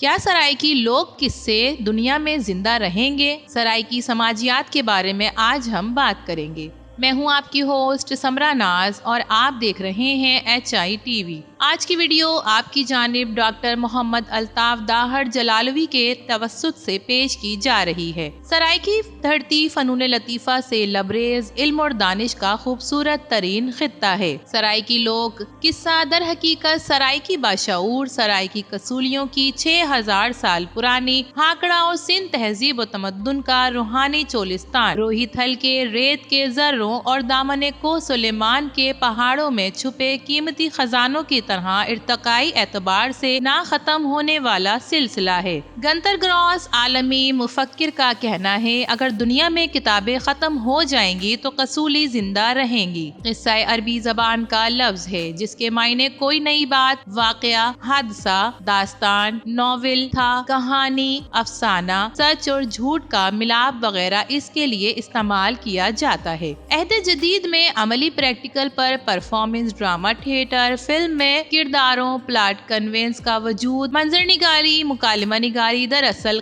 کیا سرائیکی لوگ قصے دنیا میں زندہ رہیں گے؟ سرائیکی سماجیات کے بارے میں آج ہم بات کریں گے۔ میں ہوں آپ کی ہوسٹ سمرا ناز اور آپ دیکھ رہے ہیں HI TV۔ آج کی ویڈیو آپ کی جانب ڈاکٹر محمد الطاف داہڑ جلالوی کے توسط سے پیش کی جا رہی ہے۔ سرائیکی دھرتی فنون لطیفہ سے لبریز علم اور دانش کا خوبصورت ترین خطہ ہے۔ سرائیکی لوگ قصہ در حقیقت سرائیکی باشعور سرائیکی قصولیوں کی 6000 سال پرانی ہاکڑا اور سندھ تہذیب و تمدن کا روحانی چولستان، روہی تھل کے ریت کے ذروں اور دامن کو سلیمان کے پہاڑوں میں چھپے قیمتی خزانوں کی طرح ارتقائی اعتبار سے نہ ختم ہونے والا سلسلہ ہے۔ گنتر گراس عالمی مفکر کا کہنا ہے، اگر دنیا میں کتابیں ختم ہو جائیں گی تو قصولی زندہ رہیں گی۔ قصہ عربی زبان کا لفظ ہے جس کے معنی کوئی نئی بات، واقعہ، حادثہ، داستان، ناول تھا، کہانی، افسانہ، سچ اور جھوٹ کا ملاپ وغیرہ اس کے لیے استعمال کیا جاتا ہے۔ عہد جدید میں عملی پریکٹیکل پر پرفارمنس، ڈرامہ تھیٹر، فلم میں کرداروں، پلاٹ کنوینس کا وجود، منظر نگاری، مکالمہ نگاری، دراصل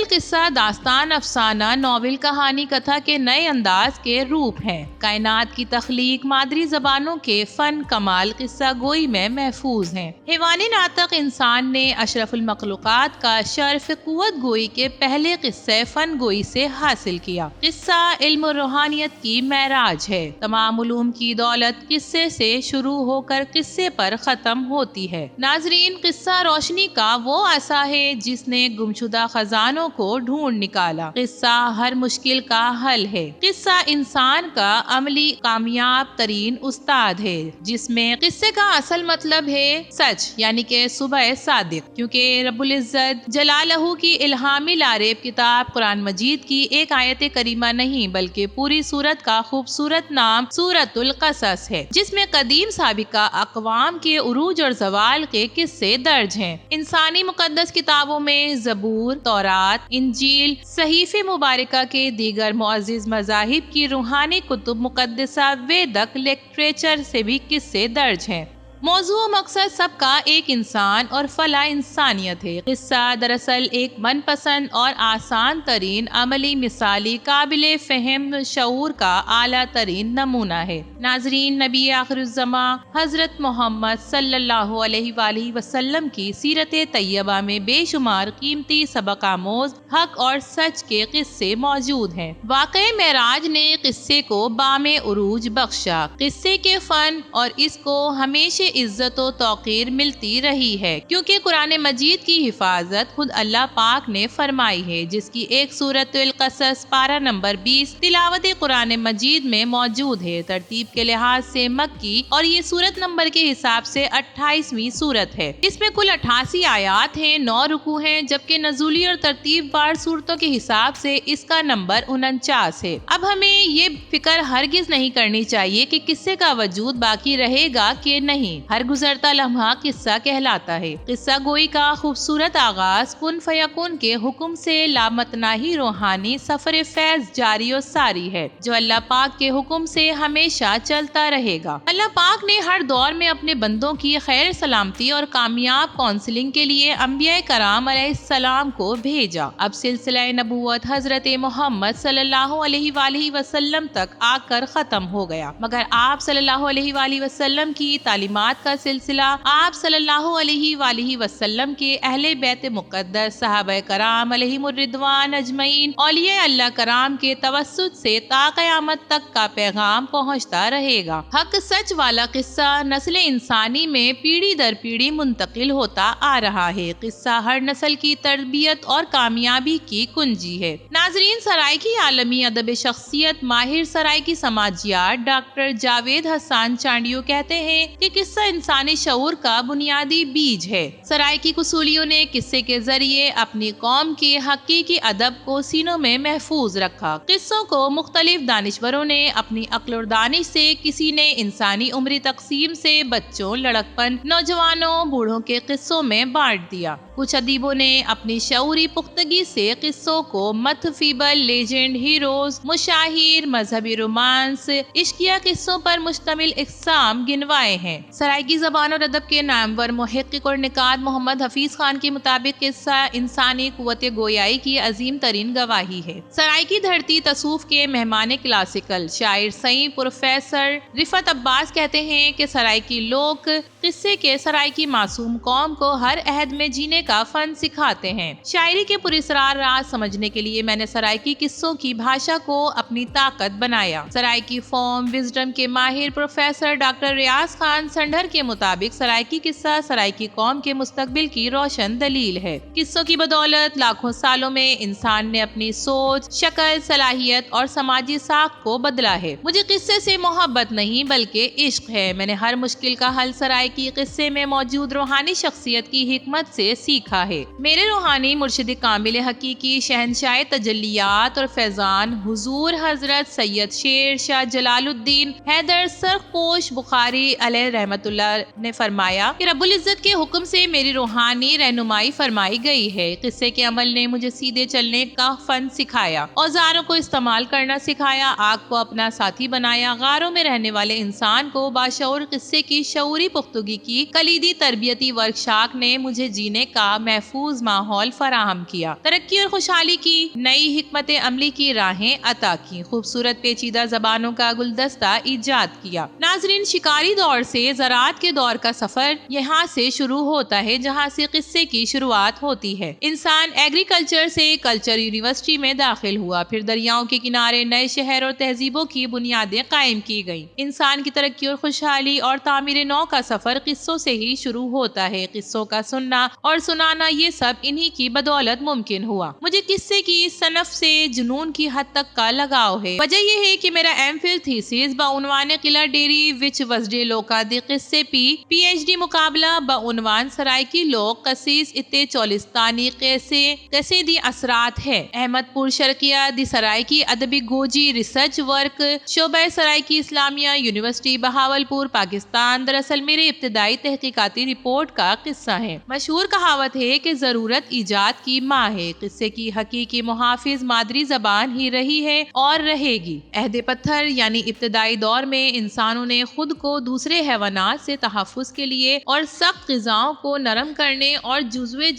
قصہ داستان، افسانہ، ناول، کہانی، کتھا کے نئے انداز کے روپ ہیں۔ کائنات کی تخلیق، مادری زبانوں کے فن کمال قصہ گوئی میں محفوظ ہیں۔ حیوانی ناطق انسان نے اشرف المخلوقات کا شرف قوت گوئی کے پہلے قصہ فن گوئی سے حاصل کیا۔ قصہ علم و روحانیت کی معراج ہے۔ تمام علوم کی دولت قصے سے شروع ہو کر قصے پر ختم ہوتی ہے۔ ناظرین، قصہ روشنی کا وہ عصا ہے جس نے گمشدہ خزانوں کو ڈھونڈ نکالا۔ قصہ ہر مشکل کا حل ہے۔ قصہ انسان کا عملی کامیاب ترین استاد ہے، جس میں قصے کا اصل مطلب ہے سچ، یعنی کہ صبح صادق، کیونکہ رب العزت جلالہ کی الہامی لاریب کتاب قرآن مجید کی ایک آیت کریمہ نہیں بلکہ پوری سورت کا خوبصورت نام سورۃ القصص ہے، جس میں قدیم سابقہ اقوام کے عروج اور زوال کے قصے درج ہیں۔ انسانی مقدس کتابوں میں زبور، تورات، انجیل، صحیفہ مبارکہ کے دیگر معزز مذاہب کی روحانی کتب مقدسہ، ویدک لٹریچر سے بھی قصے درج ہیں۔ موضوع و مقصد سب کا ایک انسان اور فلاح انسانیت ہے۔ قصہ دراصل ایک من پسند اور آسان ترین عملی، مثالی، قابل فہم شعور کا اعلیٰ ترین نمونہ ہے۔ ناظرین، نبی آخر الزماں حضرت محمد صلی اللہ علیہ وآلہ وسلم کی سیرت طیبہ میں بے شمار قیمتی سبق آموز حق اور سچ کے قصے موجود ہیں۔ واقعہ معراج نے قصے کو بام عروج بخشا۔ قصے کے فن اور اس کو ہمیشہ عزت و توقیر ملتی رہی ہے، کیونکہ قرآن مجید کی حفاظت خود اللہ پاک نے فرمائی ہے، جس کی ایک سورۃ القصص پارہ نمبر 20 تلاوت قرآن مجید میں موجود ہے۔ ترتیب کے لحاظ سے مکی اور یہ سورت نمبر کے حساب سے 28ویں سورت ہے۔ اس میں کل 88 آیات ہیں، 9 رکوع ہیں، جبکہ نزولی اور ترتیب وار سورتوں کے حساب سے اس کا نمبر 49 ہے۔ اب ہمیں یہ فکر ہرگز نہیں کرنی چاہیے کہ قصے کا وجود باقی رہے گا کہ نہیں۔ ہر گزرتا لمحہ قصہ کہلاتا ہے۔ قصہ گوئی کا خوبصورت آغاز کن فیکون کے حکم سے لامتناہی روحانی سفر فیض جاری و ساری ہے، جو اللہ پاک کے حکم سے ہمیشہ چلتا رہے گا۔ اللہ پاک نے ہر دور میں اپنے بندوں کی خیر سلامتی اور کامیاب کونسلنگ کے لیے انبیاء کرام علیہ السلام کو بھیجا۔ اب سلسلہ نبوت حضرت محمد صلی اللہ علیہ وآلہ وسلم تک آ کر ختم ہو گیا، مگر آپ صلی اللہ علیہ وآلہ وسلم کی تعلیمات کا سلسلہ آپ صلی اللہ علیہ وآلہ وسلم کے اہل بیت مقدس، صحابہ کرام علیہم الرضوان اجمعین، اولیاء اللہ کرام کے توسط سے تا قیامت تک کا پیغام پہنچتا رہے گا۔ حق سچ والا قصہ نسل انسانی میں پیڑھی در پیڑھی منتقل ہوتا آ رہا ہے۔ قصہ ہر نسل کی تربیت اور کامیابی کی کنجی ہے۔ ناظرین، سرائیکی عالمی ادب شخصیت ماہر سرائیکی سماجیات ڈاکٹر جاوید حسان چانڈیو کہتے ہیں کہ قصہ انسانی شعور کا بنیادی بیج ہے۔ سرائیکی قصولیوں نے قصے کے ذریعے اپنی قوم کے حقیقی ادب کو سینوں میں محفوظ رکھا۔ قصوں کو مختلف دانشوروں نے اپنی عقل اور دانش سے، کسی نے انسانی عمری تقسیم سے بچوں، لڑکپن، نوجوانوں، بوڑھوں کے قصوں میں بانٹ دیا۔ کچھ ادیبوں نے اپنی شعوری پختگی سے قصوں کو متھ، فیبل، لیجنڈ، ہیروز، مشاہیر، مذہبی رومانس، عشقیہ قصوں پر مشتمل اقسام گنوائے ہیں۔ سرائکی زبان اور ادب کے نامور محقق اور نقاد محمد حفیظ خان کے مطابق قصہ انسانی قوت گویائی کی عظیم ترین گواہی ہے۔ سرائکی دھرتی تصوف کے مہمان کلاسیکل شاعر سعید پروفیسر رفعت عباس کہتے ہیں کہ سرائکی لوگ قصے کے سرائکی معصوم قوم کو ہر عہد میں جینے کا فن سکھاتے ہیں۔ شاعری کے پراسرار راز سمجھنے کے لیے میں نے سرائکی قصوں کی بھاشا کو اپنی طاقت بنایا۔ سرائکی فارم وزڈم کے ماہر پروفیسر ڈاکٹر ریاض خان سنڈھر کے مطابق سرائکی قصہ سرائکی قوم کے مستقبل کی روشن دلیل ہے۔ قصوں کی بدولت لاکھوں سالوں میں انسان نے اپنی سوچ، شکل، صلاحیت اور سماجی ساخت کو بدلا ہے۔ مجھے قصے سے محبت نہیں بلکہ عشق ہے۔ میں نے ہر مشکل کا حل سرائکی قصے میں موجود روحانی شخصیت کی حکمت سے سیکھا ہے۔ میرے روحانی مرشد کامل حقیقی شہنشاہ تجلیات اور فیضان حضور حضرت سید شیر شاہ جلال الدین حیدر سرخپوش بخاری علیہ رحمت اللہ نے فرمایا کہ رب العزت کے حکم سے میری روحانی رہنمائی فرمائی گئی ہے۔ قصے کے عمل نے مجھے سیدھے چلنے کا فن سکھایا، اوزاروں کو استعمال کرنا سکھایا، آگ کو اپنا ساتھی بنایا، غاروں میں رہنے والے انسان کو باشعور قصے کی شعوری پختگی کی کلیدی تربیتی ورکشاپ نے مجھے جینے کا محفوظ ماحول فراہم کیا، ترقی اور خوشحالی کی نئی حکمت عملی کی راہیں عطا کی، خوبصورت پیچیدہ زبانوں کا گلدستہ ایجاد کیا۔ ناظرین، شکاری دور سے زراعت کے دور کا سفر یہاں سے شروع ہوتا ہے جہاں سے قصے کی شروعات ہوتی ہے۔ انسان ایگریکلچر سے کلچر یونیورسٹی میں داخل ہوا، پھر دریاؤں کے کنارے نئے شہر اور تہذیبوں کی بنیادیں قائم کی گئیں۔ انسان کی ترقی اور خوشحالی اور تعمیر نو کا سفر قصوں سے ہی شروع ہوتا ہے۔ قصوں کا سننا اور سنانا، یہ سب انہی کی بدولت ممکن ہوا۔ مجھے قصے کی صنف سے جنون کی حد تک کا لگاؤ ہے۔ وجہ یہ ہے کہ میرا ایم فل تھیسس بعنوان قلعہ ڈیری وچ وزڈے لوکا دی قصے پی ایچ ڈی مقابلہ بعنوان سرائکی لوک قصیص اتے چولستانی قصے دی اثرات ہے۔ احمد پور شرقیہ دی سرائکی ادبی گوجی ریسرچ ورک، شعبہ سرائکی اسلامیہ یونیورسٹی بہاولپور پاکستان، دراصل میرے ابتدائی تحقیقاتی رپورٹ کا قصہ ہے۔ مشہور کہاوت ہے کہ ضرورت ایجاد کی ماں ہے۔ قصے کی حقیقی محافظ مادری زبان ہی رہی ہے اور رہے گی۔ عہد پتھر یعنی ابتدائی دور میں انسانوں نے خود کو دوسرے حیوانات سے تحفظ کے لیے اور سخت غذاؤں کو نرم کرنے اور جزوِ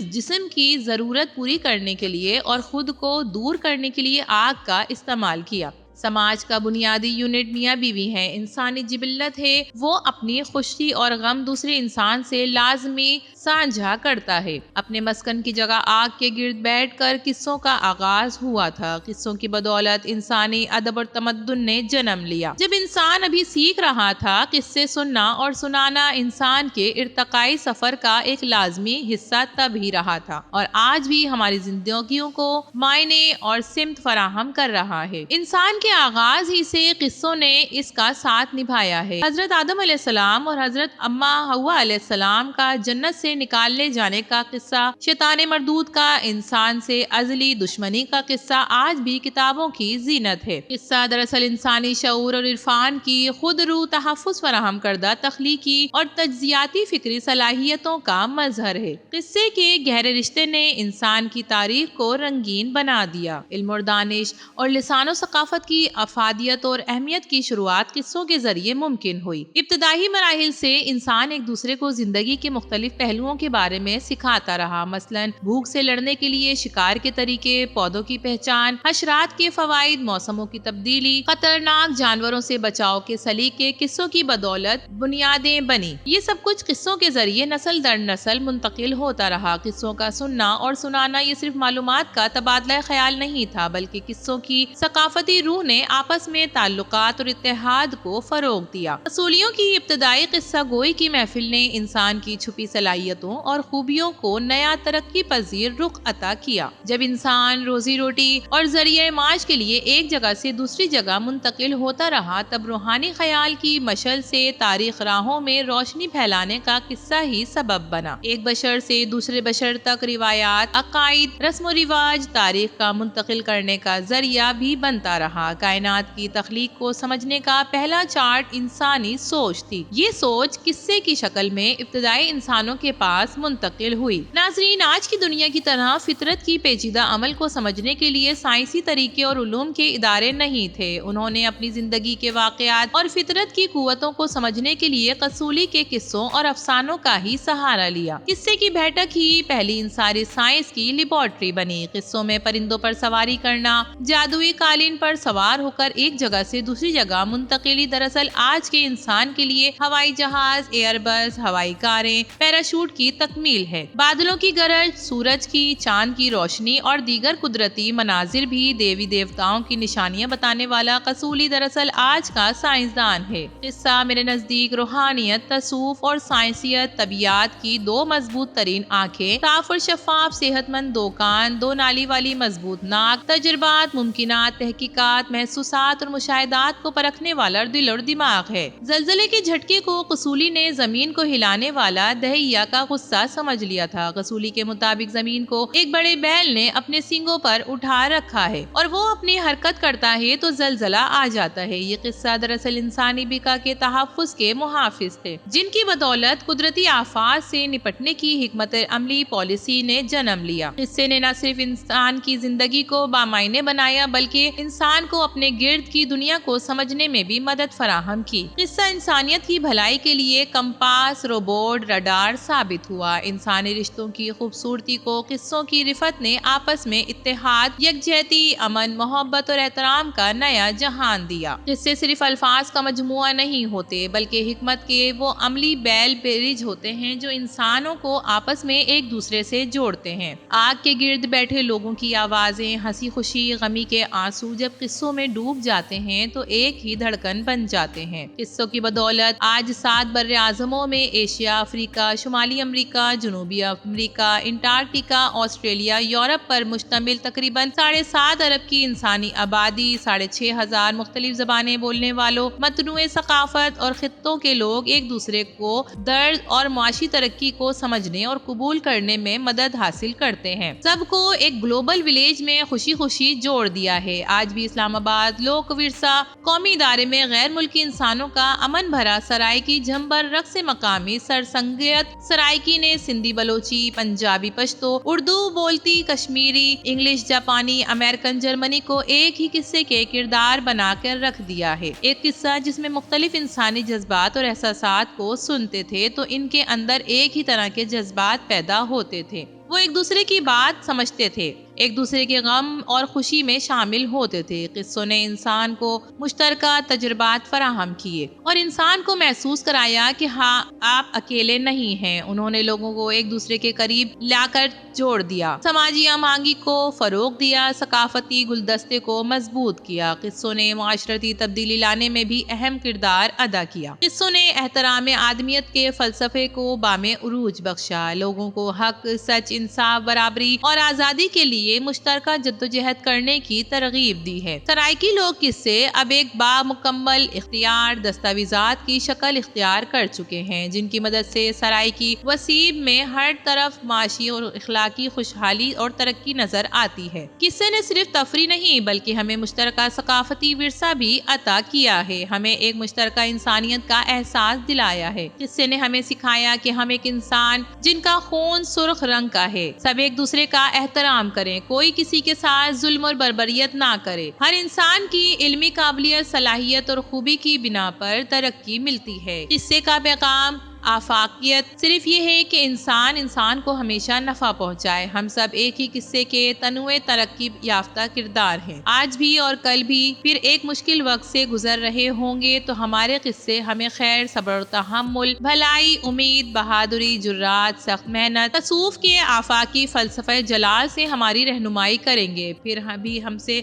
جسم کی ضرورت پوری کرنے کے لیے اور خود کو دور کرنے کے لیے آگ کا استعمال کیا۔ سماج کا بنیادی یونٹ میاں بیوی ہے۔ انسانی جبلت ہے وہ اپنی خوشی اور غم دوسرے انسان سے لازمی سانجھا کرتا ہے۔ اپنے مسکن کی جگہ آگ کے گرد بیٹھ کر قصوں کا آغاز ہوا تھا۔ قصوں کی بدولت انسانی ادب اور تمدن نے جنم لیا۔ جب انسان ابھی سیکھ رہا تھا، قصے سننا اور سنانا انسان کے ارتقائی سفر کا ایک لازمی حصہ تب ہی رہا تھا اور آج بھی ہماری زندگیوں کو معنی اور سمت فراہم کر رہا ہے۔ انسان کے آغاز ہی سے قصوں نے اس کا ساتھ نبھایا ہے۔ حضرت آدم علیہ السلام اور حضرت اماں حوا علیہ السلام کا جنت سے نکالے جانے کا قصہ، شیطان مردود کا انسان سے ازلی دشمنی کا قصہ آج بھی کتابوں کی زینت ہے۔ قصہ دراصل انسانی شعور اور عرفان کی خود رو تحفظ فراہم کردہ تخلیقی اور تجزیاتی فکری صلاحیتوں کا مظہر ہے۔ قصے کے گہرے رشتے نے انسان کی تاریخ کو رنگین بنا دیا۔ علم اور دانش اور لسان و ثقافت کی افادیت اور اہمیت کی شروعات قصوں کے ذریعے ممکن ہوئی۔ ابتدائی مراحل سے انسان ایک دوسرے کو زندگی کے مختلف پہلوؤں کے بارے میں سکھاتا رہا، مثلاً بھوک سے لڑنے کے لیے شکار کے طریقے، پودوں کی پہچان، حشرات کے فوائد، موسموں کی تبدیلی، خطرناک جانوروں سے بچاؤ کے سلیقے قصوں کی بدولت بنیادیں بنی۔ یہ سب کچھ قصوں کے ذریعے نسل در نسل منتقل ہوتا رہا۔ قصوں کا سننا اور سنانا یہ صرف معلومات کا تبادلہ خیال نہیں تھا، بلکہ قصوں کی ثقافتی روح نے آپس میں تعلقات اور اتحاد کو فروغ دیا۔ رسولیوں کی ابتدائی قصہ گوئی کی محفل نے انسان کی چھپی صلاحیتوں اور خوبیوں کو نیا ترقی پذیر رخ عطا کیا۔ جب انسان روزی روٹی اور ذریعہ معاش کے لیے ایک جگہ سے دوسری جگہ منتقل ہوتا رہا، تب روحانی خیال کی مشعل سے تاریخ راہوں میں روشنی پھیلانے کا قصہ ہی سبب بنا۔ ایک بشر سے دوسرے بشر تک روایات، عقائد، رسم و رواج تاریخ کا منتقل کرنے کا ذریعہ بھی بنتا رہا۔ کائنات کی تخلیق کو سمجھنے کا پہلا چارٹ انسانی سوچ تھی۔ یہ سوچ قصے کی شکل میں ابتدائی انسانوں کے پاس منتقل ہوئی۔ ناظرین، آج کی دنیا کی طرح فطرت کی پیچیدہ عمل کو سمجھنے کے لیے سائنسی طریقے اور علوم کے ادارے نہیں تھے۔ انہوں نے اپنی زندگی کے واقعات اور فطرت کی قوتوں کو سمجھنے کے لیے قصولی کے قصوں اور افسانوں کا ہی سہارا لیا۔ قصے کی بیٹھک ہی پہلی انسانی سائنس کی لیبارٹری بنی۔ قصوں میں پرندوں پر سواری کرنا، جادوئی قالین پر سوار ہو کر ایک جگہ سے دوسری جگہ منتقلی دراصل آج کے انسان کے لیے ہوائی جہاز، ایئر بس، ہوائی کاریں، پیراشوٹ کی تکمیل ہے۔ بادلوں کی گرج، سورج کی، چاند کی روشنی اور دیگر قدرتی مناظر بھی دیوی دیوتاؤں کی نشانیاں بتانے والا قصولی دراصل آج کا سائنسدان ہے۔ قصہ میرے نزدیک روحانیت، تصوف اور سائنسیت، طبیعت کی دو مضبوط ترین آنکھیں، صاف اور شفاف صحت مند دو کان، دو نالی والی مضبوط ناک، تجربات، ممکنات، تحقیقات، محسوسات اور مشاہدات کو پرکھنے والا دل اور دماغ ہے۔ زلزلے کے جھٹکے کو قصولی نے زمین کو ہلانے والا دہیا کا غصہ سمجھ لیا تھا۔ قصولی کے مطابق زمین کو ایک بڑے بیل نے اپنے سینگوں پر اٹھا رکھا ہے اور وہ اپنی حرکت کرتا ہے تو زلزلہ آ جاتا ہے۔ یہ قصہ دراصل انسانی بقا کے تحفظ کے محافظ تھے، جن کی بدولت قدرتی آفات سے نپٹنے کی حکمت عملی پالیسی نے جنم لیا۔ قصے نے نہ صرف انسان کی زندگی کو بامعنی بنایا بلکہ انسان کو اپنے گرد کی دنیا کو سمجھنے میں بھی مدد فراہم کی۔ قصہ انسانیت کی بھلائی کے لیے کمپاس، روبوٹ، رڈار ثابت ہوا۔ انسانی رشتوں کی خوبصورتی کو قصوں کی رفت نے آپس میں اتحاد، یکجہتی، امن، محبت اور احترام کا نیا جہان دیا۔ قصے صرف الفاظ کا مجموعہ نہیں ہوتے بلکہ حکمت کے وہ عملی بیل برج ہوتے ہیں جو انسانوں کو آپس میں ایک دوسرے سے جوڑتے ہیں۔ آگ کے گرد بیٹھے لوگوں کی آوازیں، ہنسی خوشی، غمی کے آنسو جب قصوں میں ڈوب جاتے ہیں تو ایک ہی دھڑکن بن جاتے ہیں۔ قصوں کی بدولت آج 7 بر اعظموں میں ایشیا، افریقہ، شمالی امریکہ، جنوبی امریکہ، انٹارکٹیکا، آسٹریلیا، یورپ پر مشتمل تقریباً 7.5 ارب کی انسانی آبادی، 6,500 مختلف زبانیں بولنے والوں، متنوع ثقافت اور خطوں کے لوگ ایک دوسرے کو درد اور معاشی ترقی کو سمجھنے اور قبول کرنے میں مدد حاصل کرتے ہیں۔ سب کو ایک گلوبل ولیج میں خوشی خوشی جوڑ دیا ہے۔ آج بھی اسلام آباد لوک ورثہ قومی ادارے میں غیر ملکی انسانوں کا امن بھرا سرائکی جھمبر رقص مقامی سرسنگیت سرائکی نے سندھی، بلوچی، پنجابی، پشتو، اردو بولتی کشمیری، انگلش، جاپانی، امریکن، جرمنی کو ایک ہی قصے کے کردار بنا کر رکھ دیا ہے۔ ایک قصہ جس میں مختلف انسانی جذبات اور احساسات کو سنتے تھے تو ان کے اندر ایک ہی طرح کے جذبات پیدا ہوتے تھے۔ وہ ایک دوسرے کی بات سمجھتے تھے، ایک دوسرے کے غم اور خوشی میں شامل ہوتے تھے۔ قصوں نے انسان کو مشترکہ تجربات فراہم کیے اور انسان کو محسوس کرایا کہ ہاں، آپ اکیلے نہیں ہیں۔ انہوں نے لوگوں کو ایک دوسرے کے قریب لا کر جوڑ دیا، سماجی ہم آہنگی کو فروغ دیا، ثقافتی گلدستے کو مضبوط کیا۔ قصوں نے معاشرتی تبدیلی لانے میں بھی اہم کردار ادا کیا۔ قصوں نے احترام آدمیت کے فلسفے کو بام عروج بخشا، لوگوں کو حق، سچ، انصاف، برابری اور آزادی کے لیے مشترکہ جدوجہد کرنے کی ترغیب دی ہے۔ سرائکی لوگ قصے اب ایک بامکمل اختیار دستاویزات کی شکل اختیار کر چکے ہیں، جن کی مدد سے سرائکی وسیب میں ہر طرف معاشی اور اخلاقی خوشحالی اور ترقی نظر آتی ہے۔ قصے نے صرف تفریح نہیں بلکہ ہمیں مشترکہ ثقافتی ورثہ بھی عطا کیا ہے، ہمیں ایک مشترکہ انسانیت کا احساس دلایا ہے۔ قصے نے ہمیں سکھایا کہ ہم ایک انسان جن کا خون سرخ رنگ کا ہے، سب ایک دوسرے کا احترام کریں، کوئی کسی کے ساتھ ظلم اور بربریت نہ کرے۔ ہر انسان کی علمی قابلیت، صلاحیت اور خوبی کی بنا پر ترقی ملتی ہے۔ قصے کا پیغام آفاقیت صرف یہ ہے کہ انسان کو ہمیشہ نفع پہنچائے۔ ہم سب ایک ہی قصے کے تنوع ترقی یافتہ کردار ہیں۔ آج بھی اور کل بھی پھر ایک مشکل وقت سے گزر رہے ہوں گے تو ہمارے قصے ہمیں خیر، صبر و تحمل، بھلائی، امید، بہادری، جرات، سخت محنت، تصوف کے آفاقی فلسفہ جلال سے ہماری رہنمائی کریں گے، پھر بھی ہم سے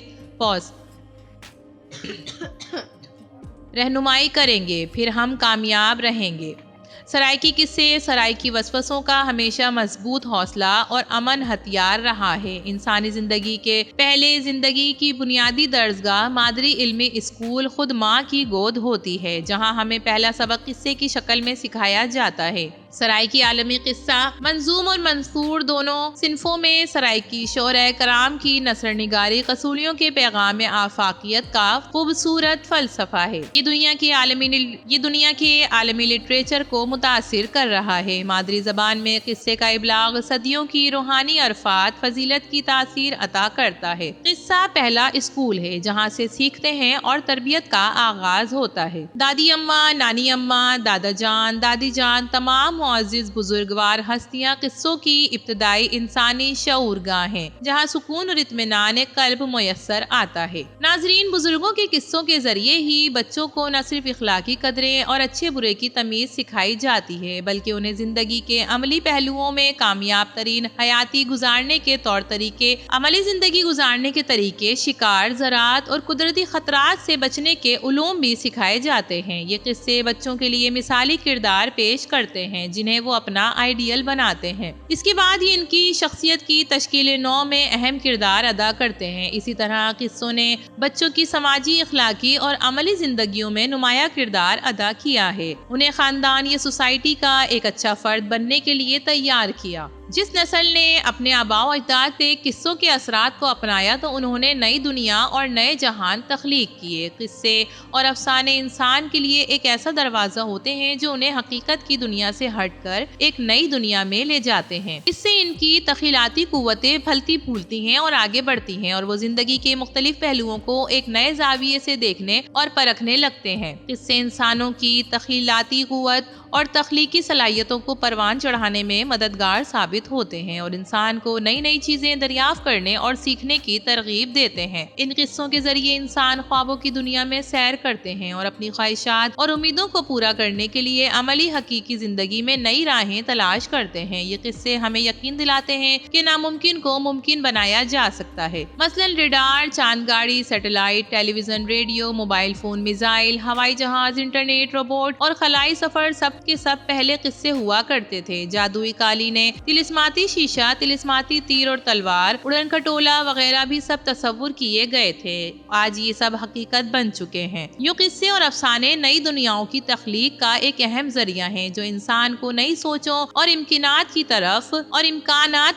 رہنمائی کریں گے، پھر ہم کامیاب رہیں گے۔ سرائکی قصے سرائکی وسوسوں کا ہمیشہ مضبوط حوصلہ اور امن ہتھیار رہا ہے۔ انسانی زندگی کے پہلے زندگی کی بنیادی درسگاہ مادری علمی اسکول خود ماں کی گود ہوتی ہے، جہاں ہمیں پہلا سبق قصے کی شکل میں سکھایا جاتا ہے۔ سرائیکی عالمی قصہ منظوم اور منثور دونوں صنفوں میں سرائیکی شعراء کرام کی نثر نگاری قصولیوں کے پیغام آفاقیت کا خوبصورت فلسفہ ہے۔ یہ دنیا کے عالمی لٹریچر کو متاثر کر رہا ہے۔ مادری زبان میں قصے کا ابلاغ صدیوں کی روحانی عرفات فضیلت کی تاثیر عطا کرتا ہے۔ قصہ پہلا اسکول ہے جہاں سے سیکھتے ہیں اور تربیت کا آغاز ہوتا ہے۔ دادی اماں، نانی اماں، دادا جان، دادی جان، تمام معزز بزرگوار ہستیاں قصوں کی ابتدائی انسانی شعور گاہ ہیں جہاں سکون اور اطمینان قلب میسر آتا ہے۔ ناظرین، بزرگوں کے قصوں کے ذریعے ہی بچوں کو نہ صرف اخلاقی قدریں اور اچھے برے کی تمیز سکھائی جاتی ہے بلکہ انہیں زندگی کے عملی پہلوؤں میں کامیاب ترین حیاتی گزارنے کے طور طریقے، عملی زندگی گزارنے کے طریقے، شکار، زراعت اور قدرتی خطرات سے بچنے کے علوم بھی سکھائے جاتے ہیں۔ یہ قصے بچوں کے لیے مثالی کردار پیش کرتے ہیں جنہیں وہ اپنا آئیڈیل بناتے ہیں۔ اس کے بعد یہ ان کی شخصیت کی تشکیل نو میں اہم کردار ادا کرتے ہیں۔ اسی طرح قصوں نے بچوں کی سماجی، اخلاقی اور عملی زندگیوں میں نمایاں کردار ادا کیا ہے، انہیں خاندان یا سوسائٹی کا ایک اچھا فرد بننے کے لیے تیار کیا۔ جس نسل نے اپنے آباء و اجداد سے قصوں کے اثرات کو اپنایا تو انہوں نے نئی دنیا اور نئے جہان تخلیق کیے۔ قصے اور افسانے انسان کے لیے ایک ایسا دروازہ ہوتے ہیں جو انہیں حقیقت کی دنیا سے ہٹ کر ایک نئی دنیا میں لے جاتے ہیں۔ اس سے ان کی تخیلاتی قوتیں پھلتی پھولتی ہیں اور آگے بڑھتی ہیں اور وہ زندگی کے مختلف پہلوؤں کو ایک نئے زاویے سے دیکھنے اور پرکھنے لگتے ہیں۔ قصے انسانوں کی تخیلاتی قوت اور تخلیقی صلاحیتوں کو پروان چڑھانے میں مددگار ثابت ہوتے ہیں اور انسان کو نئی نئی چیزیں دریافت کرنے اور سیکھنے کی ترغیب دیتے ہیں۔ ان قصوں کے ذریعے انسان خوابوں کی دنیا میں سیر کرتے ہیں اور اپنی خواہشات اور امیدوں کو پورا کرنے کے لیے عملی حقیقی زندگی میں نئی راہیں تلاش کرتے ہیں۔ یہ قصے ہمیں یقین دلاتے ہیں کہ ناممکن کو ممکن بنایا جا سکتا ہے۔ مثلاً ریڈار، چاند گاڑی، satellite, television, radio, mobile phone, missile, ہوائی جہاز، انٹرنیٹ، روبوٹ اور خلائی سفر سب کے سب پہلے قصے ہوا کرتے تھے۔ جادوئی قالینیں، طلسماتی شیشہ، طلسماتی تیر اور تلوار، اڑن کھٹولا وغیرہ بھی سب تصور کیے گئے تھے۔ آج یہ سب حقیقت بن چکے ہیں۔ یوں قصے اور افسانے نئی دنیاؤں کی تخلیق کا ایک اہم ذریعہ ہیں جو انسان کو نئی سوچوں اور امکانات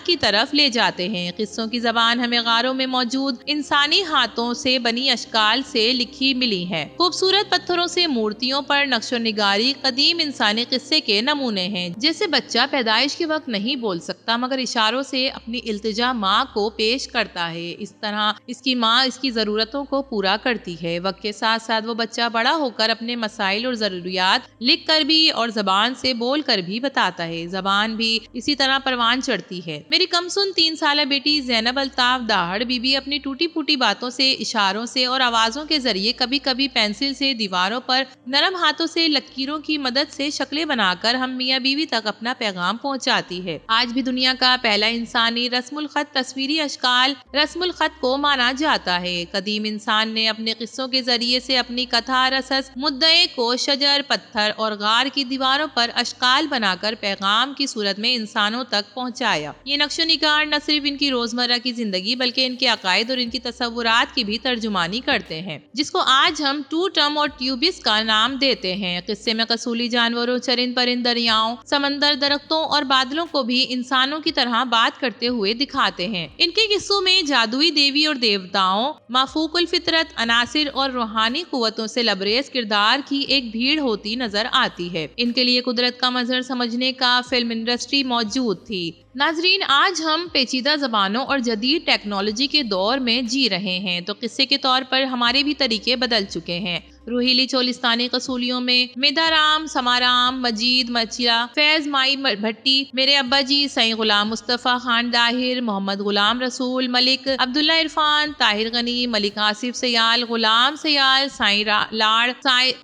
کی طرف لے جاتے ہیں۔ قصوں کی زبان ہمیں غاروں میں موجود انسانی ہاتھوں سے بنی اشکال سے لکھی ملی ہے۔ خوبصورت پتھروں سے مورتیوں پر نقش و نگاری قدیم انسانی قصے کے نمونے ہیں۔ جیسے بچہ پیدائش کے وقت نہیں بول سکتا مگر اشاروں سے اپنی التجا ماں کو پیش کرتا ہے، اس طرح اس کی ماں اس کی ضرورتوں کو پورا کرتی ہے۔ وقت کے ساتھ ساتھ وہ بچہ بڑا ہو کر اپنے مسائل اور ضروریات لکھ کر بھی اور زبان سے بول کر بھی بتاتا ہے۔ زبان بھی اسی طرح پروان چڑھتی ہے۔ میری کمسن 3 سالہ بیٹی زینب الطاف داہڑ بی بی اپنی ٹوٹی پھوٹی باتوں سے، اشاروں سے اور آوازوں کے ذریعے کبھی کبھی پینسل سے دیواروں پر نرم ہاتھوں سے لکیروں کی مدد سے شکلیں بنا کر ہم میاں بیوی تک اپنا پیغام پہنچاتی ہے۔ آج بھی دنیا کا پہلا انسانی رسم الخط تصویری اشکال رسم الخط کو مانا جاتا ہے۔ قدیم انسان نے اپنے قصوں کے ذریعے سے اپنی کتھا رسس مدعے کو شجر، پتھر اور غار کی دیواروں پر اشکال بنا کر پیغام کی صورت میں انسانوں تک پہنچایا۔ یہ نقش و نگار نہ صرف ان کی روزمرہ کی زندگی بلکہ ان کے عقائد اور ان کی تصورات کی بھی ترجمانی کرتے ہیں، جس کو آج ہم ٹوٹم اور ٹیوبس کا نام دیتے ہیں۔ قصے میں قصولی جانوروں، چرند پرند، دریاؤں، سمندر، درختوں اور بادلوں کو بھی انسانوں کی طرح بات کرتے ہوئے دکھاتے ہیں۔ ان کے قصوں میں جادوئی دیوی اور دیوتاؤں، مافوق الفطرت عناصر اور روحانی قوتوں سے لبریز کردار کی ایک بھیڑ ہوتی نظر آتی ہے۔ ان کے لیے قدرت کا مظہر سمجھنے کا فلم انڈسٹری موجود تھی۔ ناظرین، آج ہم پیچیدہ زبانوں اور جدید ٹیکنالوجی کے دور میں جی رہے ہیں تو قصے کے طور پر ہمارے بھی طریقے بدل چکے ہیں۔ روہیلی چولستانی قصولیوں میں میدارام، سمارام، مجید مچیا، فیض مائی بھٹی، میرے ابا جی، سائیں غلام مصطفیٰ خان ڈاہر، محمد غلام رسول، ملک عبداللہ عرفان، طاہر غنی، ملک آصف سیال، غلام سیال، سائیں لاڑ،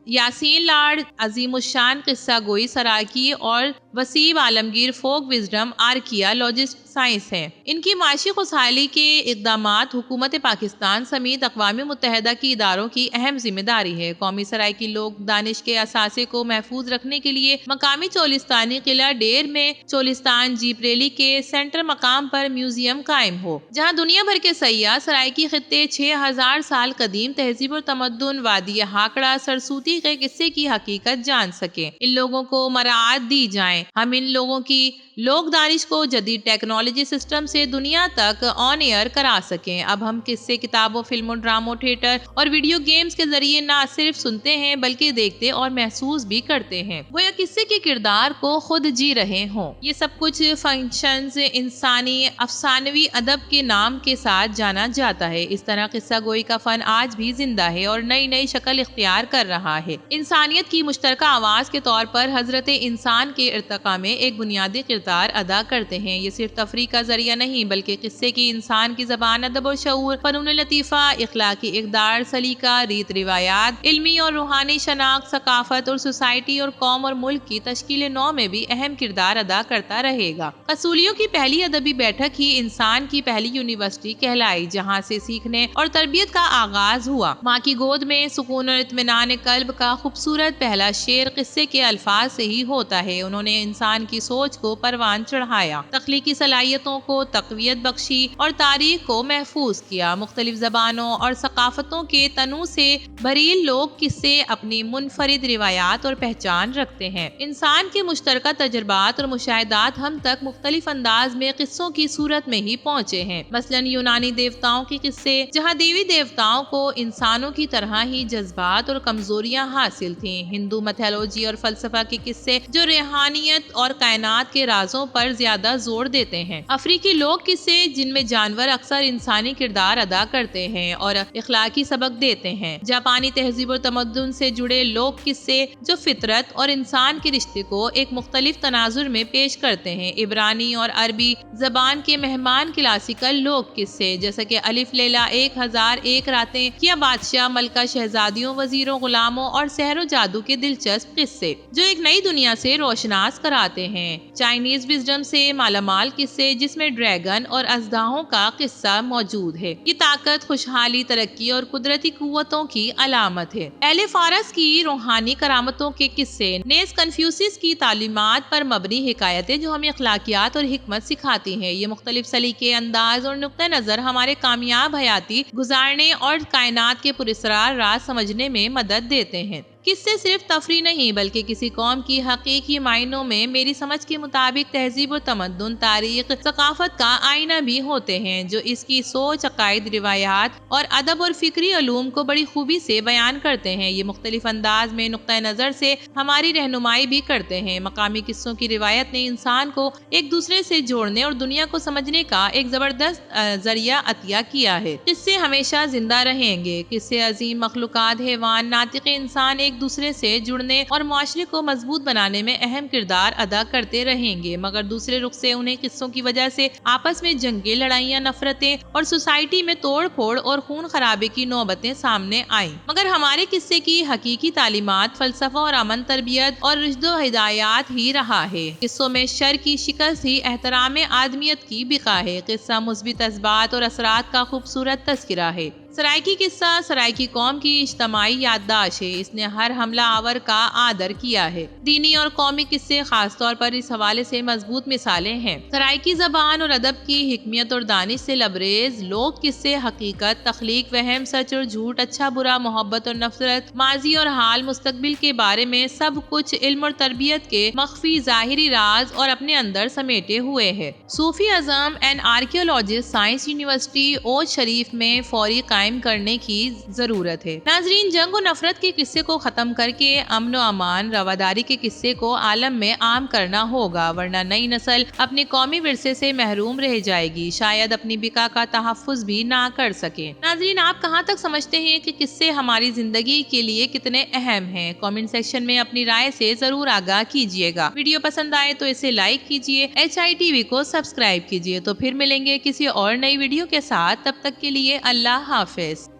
یاسین لاڑ، عظیم الشان قصہ گوئی سرائیکی اور وسیب عالمگیر فوک وزڈم آرکیالوجسٹ سائنس ہیں۔ ان کی معاشی خوشحالی کے اقدامات حکومت پاکستان سمیت اقوام متحدہ کی اداروں کی اہم ذمہ داری ہے۔ قومی سرائیکی لوک دانش کے اثاثے کو محفوظ رکھنے کے لیے مقامی چولستانی قلعہ ڈیر میں چولستان جیپ ریلی کے سینٹر مقام پر میوزیم قائم ہو، جہاں دنیا بھر کے سیاح سرائیکی خطے 6000 سال قدیم تہذیب اور تمدن وادی ہاکڑا سرسوتی کے قصے کی حقیقت جان سکیں۔ ان لوگوں کو مراعات دی جائے جائیں۔ ہم ان لوگوں کی لوک دانش کو جدید ٹیکنالوجی سسٹم سے دنیا تک آن ایئر کرا سکیں۔ اب ہم قصے کتابوں، فلموں، ڈراموں، تھیٹر اور ویڈیو گیمز کے ذریعے نہ صرف سنتے ہیں بلکہ دیکھتے اور محسوس بھی کرتے ہیں، گویا قصے کے کردار کو خود جی رہے ہوں۔ یہ سب کچھ فنکشنز انسانی افسانوی ادب کے نام کے ساتھ جانا جاتا ہے۔ اس طرح قصہ گوئی کا فن آج بھی زندہ ہے اور نئی نئی شکل اختیار کر رہا ہے۔ انسانیت کی مشترکہ آواز کے طور پر حضرت انسان کے ارتقاء میں ایک بنیادی کردار ادا کرتے ہیں۔ یہ صرف تفریح کا ذریعہ نہیں بلکہ قصے کی انسان کی زبان، ادب اور شعور، فنون لطیفہ، اخلاقی اقدار، سلیقہ، ریت روايات، علمی اور روحانی شناخت، ثقافت اور سوسائٹی اور قوم اور ملک کی تشکیل نو میں بھی اہم کردار ادا کرتا رہے گا۔ قصولیوں کی پہلی ادبی بیٹھک ہی انسان کی پہلی یونیورسٹی کہلائی، جہاں سے سیکھنے اور تربیت کا آغاز ہوا۔ ماں کی گود میں سکون اور اطمینان قلب کا خوبصورت پہلا شعر قصے کے الفاظ سے ہی ہوتا ہے۔ انہوں نے انسان کی سوچ کو پروان چڑھایا، تخلیقی صلاحیتوں کو تقویت بخشی اور تاریخ کو محفوظ کیا۔ مختلف زبانوں اور ثقافتوں کے تنوع سے بھری لوک قصے اپنی منفرد روایات اور پہچان رکھتے ہیں۔ انسان کے مشترکہ تجربات اور مشاہدات ہم تک مختلف انداز میں قصوں کی صورت میں ہی پہنچے ہیں۔ مثلاً یونانی دیوتاؤں کے قصے، جہاں دیوی دیوتاؤں کو انسانوں کی طرح ہی جذبات اور کمزوریاں حاصل تھیں۔ ہندو میتھولوجی اور فلسفہ کے قصے جو روحانیت اور کائنات کے رازوں پر زیادہ زور دیتے ہیں۔ افریقی لوک قصے جن میں جانور اکثر انسانی کردار ادا کرتے ہیں اور اخلاقی سبق دیتے ہیں۔ جاپانی تہذیب اور تمدن سے جڑے لوک قصے جو فطرت اور انسان کے رشتے کو ایک مختلف تناظر میں پیش کرتے ہیں۔ عبرانی اور عربی زبان کے مہمان کلاسیکل لوک قصے جیسے کہ الف لیلا، 1001 راتیں یا بادشاہ ملکہ شہزادیوں، وزیروں، غلاموں اور سحر و جادو کے دلچسپ قصے جو ایک نئی دنیا سے روشناس کراتے ہیں۔ چائنیز وزڈم سے مالا مال قصے جس میں ڈریگن اور اژدہوں کا قصہ موجود ہے۔ یہ طاقت، خوشحالی، ترقی اور قدرتی قوتوں کی علامت ہے۔ اہل فارس کی روحانی کرامتوں کے قصے نیز کنفیوسس کی تعلیمات پر مبنی حکایتیں جو ہمیں اخلاقیات اور حکمت سکھاتی ہیں۔ یہ مختلف سلیقے، انداز اور نقطہ نظر ہمارے کامیاب حیاتی گزارنے اور کائنات کے پراسرار راز سمجھنے میں مدد دیتے ہیں۔ قصے صرف تفریح نہیں بلکہ کسی قوم کی حقیقی معنوں میں میری سمجھ کے مطابق تہذیب و تمدن، تاریخ، ثقافت کا آئینہ بھی ہوتے ہیں، جو اس کی سوچ، عقائد، روایات اور ادب اور فکری علوم کو بڑی خوبی سے بیان کرتے ہیں۔ یہ مختلف انداز میں نقطہ نظر سے ہماری رہنمائی بھی کرتے ہیں۔ مقامی قصوں کی روایت نے انسان کو ایک دوسرے سے جوڑنے اور دنیا کو سمجھنے کا ایک زبردست ذریعہ عطیہ کیا ہے۔ قصے ہمیشہ زندہ رہیں گے۔ قصے عظیم مخلوقات، حیوان، ناطق انسان ایک دوسرے سے جڑنے اور معاشرے کو مضبوط بنانے میں اہم کردار ادا کرتے رہیں گے، مگر دوسرے رخ سے انہیں قصوں کی وجہ سے آپس میں جنگیں، لڑائیاں، نفرتیں اور سوسائٹی میں توڑ پھوڑ اور خون خرابے کی نوبتیں سامنے آئیں۔ مگر ہمارے قصے کی حقیقی تعلیمات فلسفہ اور امن، تربیت اور رشد و ہدایات ہی رہا ہے۔ قصوں میں شر کی شکست ہی احترام آدمیت کی بقا ہے۔ قصہ مثبت اثبات اور اثرات کا خوبصورت تذکرہ ہے۔ سرائیکی قصہ سرائیکی قوم کی اجتماعی یادداشت ہے۔ اس نے ہر حملہ آور کا آدر کیا ہے۔ دینی اور قومی قصے خاص طور پر اس حوالے سے مضبوط مثالیں ہیں۔ سرائیکی زبان اور ادب کی حکمت اور دانش سے لبریز لوک قصے حقیقت، تخلیق، وہم، سچ اور جھوٹ، اچھا برا، محبت اور نفرت، ماضی اور حال، مستقبل کے بارے میں سب کچھ علم اور تربیت کے مخفی ظاہری راز اور اپنے اندر سمیٹے ہوئے ہے۔ صوفی اعظم اینڈ آرکیولوجسٹ سائنس یونیورسٹی اوج شریف میں فوری قائم کرنے کی ضرورت ہے۔ ناظرین، جنگ و نفرت کے قصے کو ختم کر کے امن و امان، رواداری کے قصے کو عالم میں عام کرنا ہوگا، ورنہ نئی نسل اپنے قومی ورثے سے محروم رہ جائے گی، شاید اپنی بقا کا تحفظ بھی نہ کر سکے۔ ناظرین، آپ کہاں تک سمجھتے ہیں کہ قصے ہماری زندگی کے لیے کتنے اہم ہیں؟ کامنٹ سیکشن میں اپنی رائے سے ضرور آگاہ کیجیے گا۔ ویڈیو پسند آئے تو اسے لائک کیجیے، HITV کو سبسکرائب کیجیے۔ تو پھر ملیں گے کسی اور نئی ویڈیو کے ساتھ، تب تک کے لیے اللہ حافظ۔